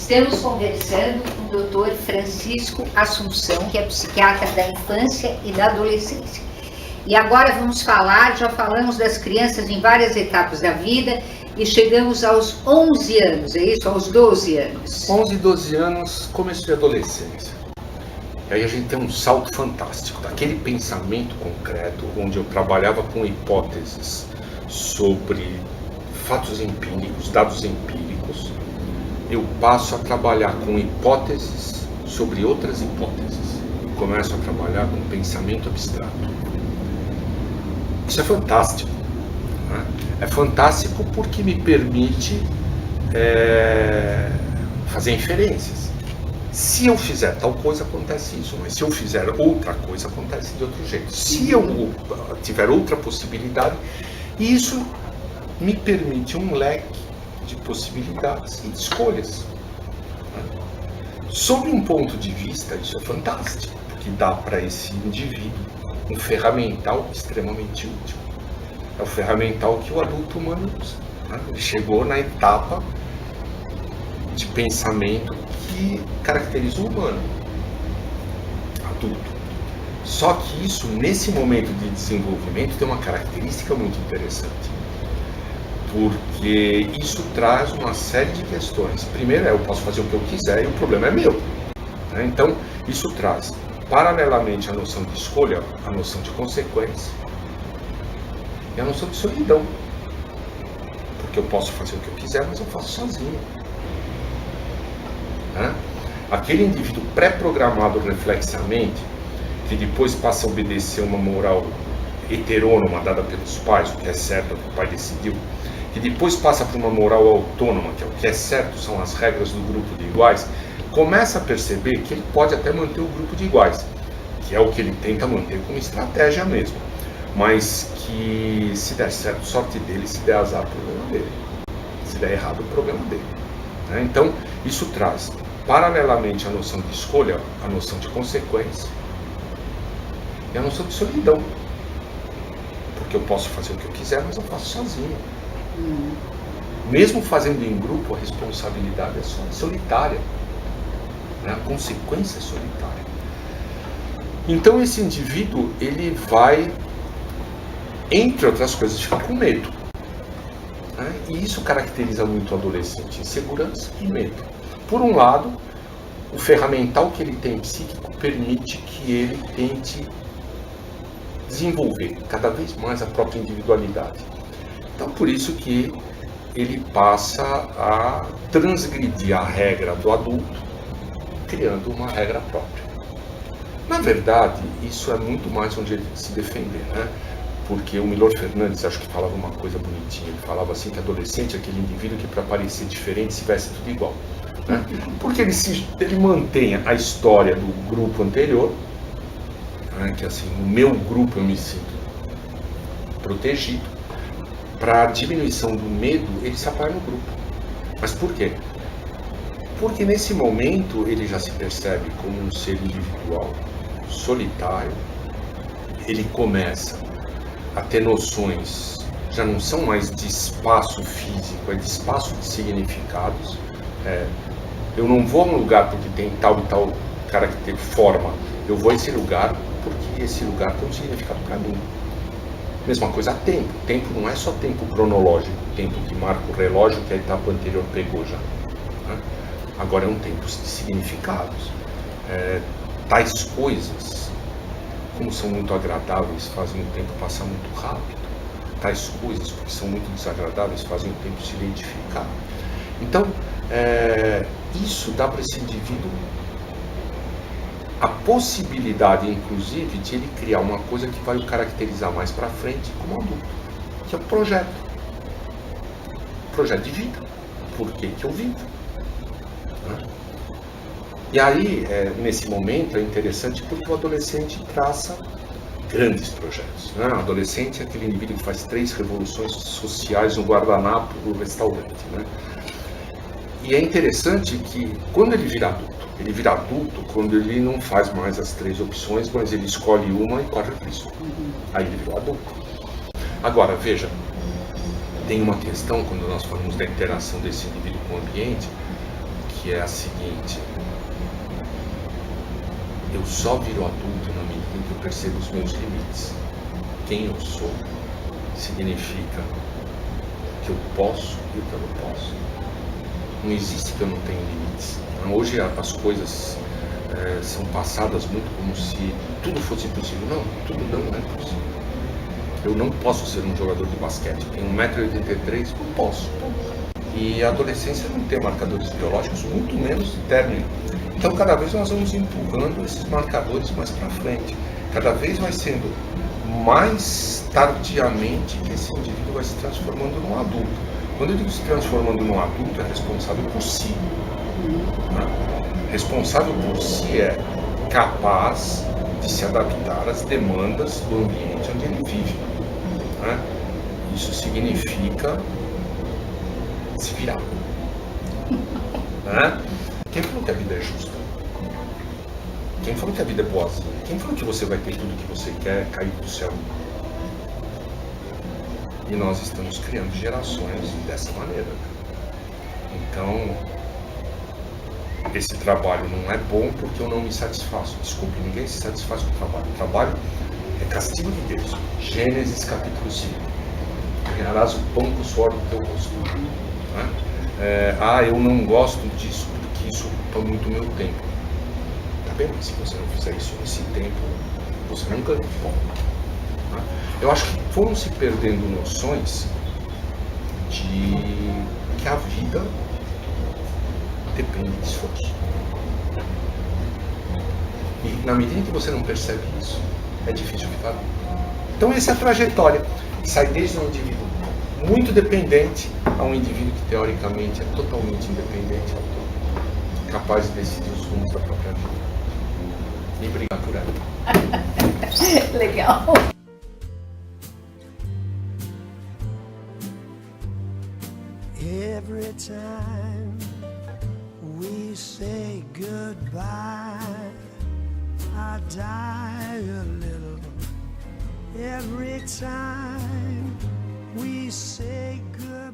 Estamos conversando com o Dr. Francisco Assunção, que é psiquiatra da infância e da adolescência. E agora vamos falar, já falamos das crianças em várias etapas da vida e chegamos aos 11 anos, é isso? Aos 12 anos. 11, 12 anos, começo de adolescência. E aí a gente tem um salto fantástico, daquele pensamento concreto, onde eu trabalhava com hipóteses sobre fatos empíricos, dados empíricos, eu passo a trabalhar com hipóteses sobre outras hipóteses. E começo a trabalhar com pensamento abstrato. Isso é fantástico. Né? É fantástico porque me permite fazer inferências. Se eu fizer tal coisa, acontece isso, mas se eu fizer outra coisa, acontece de outro jeito. Se eu tiver outra possibilidade, isso me permite um leque de possibilidades e de escolhas. Sob um ponto de vista, isso é fantástico, porque dá para esse indivíduo um ferramental extremamente útil. É o ferramental que o adulto humano usa. Ele chegou na etapa de pensamento que caracteriza o humano adulto. Só que isso, nesse momento de desenvolvimento, tem uma característica muito interessante, porque isso traz uma série de questões. Primeiro, eu posso fazer o que eu quiser e o problema é meu. Então, isso traz, paralelamente à noção de escolha, a noção de consequência e a noção de solidão, porque eu posso fazer o que eu quiser, mas eu faço sozinho. Aquele indivíduo pré-programado reflexamente, que depois passa a obedecer uma moral heterônoma dada pelos pais, o que é certo, o que o pai decidiu, que depois passa por uma moral autônoma, que é o que é certo, são as regras do grupo de iguais, começa a perceber que ele pode até manter o grupo de iguais, que é o que ele tenta manter como estratégia mesmo, mas que se der certo, sorte dele, se der azar, problema dele, se der errado, o problema dele. Então, isso traz, paralelamente à noção de escolha, a noção de consequência e a noção de solidão. Porque eu posso fazer o que eu quiser, mas eu faço sozinho. Mesmo fazendo em grupo, a responsabilidade é solitária. A consequência é solitária. Então esse indivíduo, ele vai, entre outras coisas, ficar com medo. E isso caracteriza muito o adolescente, insegurança e medo. Por um lado, o ferramental que ele tem psíquico permite que ele tente desenvolver cada vez mais a própria individualidade. Então, por isso que ele passa a transgredir a regra do adulto, criando uma regra própria. Na verdade, isso é muito mais um jeito de se defender, Porque o Milor Fernandes, acho que falava uma coisa bonitinha, ele falava assim que adolescente é aquele indivíduo que para parecer diferente se veste tudo igual. Porque ele mantém a história do grupo anterior, que assim, no meu grupo eu me sinto protegido. Para a diminuição do medo, ele se apoia no grupo. Mas por quê? Porque nesse momento ele já se percebe como um ser individual, solitário. Ele começa a ter noções, já não são mais de espaço físico, é de espaço de significados. Eu não vou a um lugar porque tem tal e tal forma. Eu vou a esse lugar porque esse lugar tem um significado para mim. Mesma coisa, tempo. Tempo não é só tempo cronológico, tempo que marca o relógio que a etapa anterior pegou já. Agora é um tempo de significados. Tais coisas, como são muito agradáveis, fazem o tempo passar muito rápido. Tais coisas, porque são muito desagradáveis, fazem o tempo se identificar. Então, isso dá para esse indivíduo a possibilidade, inclusive, de ele criar uma coisa que vai o caracterizar mais para frente como adulto, que é o projeto. Projeto de vida. Por que eu vivo? E aí, nesse momento, é interessante porque o adolescente traça grandes projetos. O adolescente é aquele indivíduo que faz 3 revoluções sociais no guardanapo do restaurante. E é interessante que, quando ele vira adulto quando ele não faz mais as 3 opções, mas ele escolhe uma e corre o risco. Aí ele virou adulto. Agora, veja, tem uma questão, quando nós falamos da interação desse indivíduo com o ambiente, que é a seguinte: eu só viro adulto na medida em que eu percebo os meus limites. Quem eu sou significa que eu posso e o que eu não posso. Não existe que eu não tenho limites. Hoje as coisas são passadas muito como se tudo fosse possível. Não, tudo não é possível. Eu não posso ser um jogador de basquete. Tenho 1,83 m, não posso. E a adolescência não tem marcadores biológicos, muito menos de término. Então cada vez nós vamos empurrando esses marcadores mais para frente. Cada vez vai sendo mais tardiamente que esse indivíduo vai se transformando num adulto. Quando eu digo se transformando num adulto, é responsável por si. Né? Responsável por si é capaz de se adaptar às demandas do ambiente onde ele vive. Né? Isso significa se virar. Né? Quem falou que a vida é justa? Quem falou que a vida é boazinha? Quem falou que você vai ter tudo que você quer cair do céu? E nós estamos criando gerações dessa maneira. Então, esse trabalho não é bom porque eu não me satisfaço. Desculpe, ninguém se satisfaz com o trabalho. O trabalho é castigo de Deus. Gênesis capítulo 5. Ganharás o pão com o suor do teu rosto. Né? Eu não gosto disso porque isso ocupa muito meu tempo. Tá bem, mas se você não fizer isso nesse tempo, você não ganha pão. Né? Eu acho que foram se perdendo noções de que a vida depende de esforço. E na medida em que você não percebe isso, é difícil ficar vivo. Então essa é a trajetória. Sai desde um indivíduo muito dependente a um indivíduo que teoricamente é totalmente independente, autônomo, capaz de decidir os rumos da própria vida. E brigar por ela. Legal. Every time we say goodbye, I die a little. Every time we say goodbye.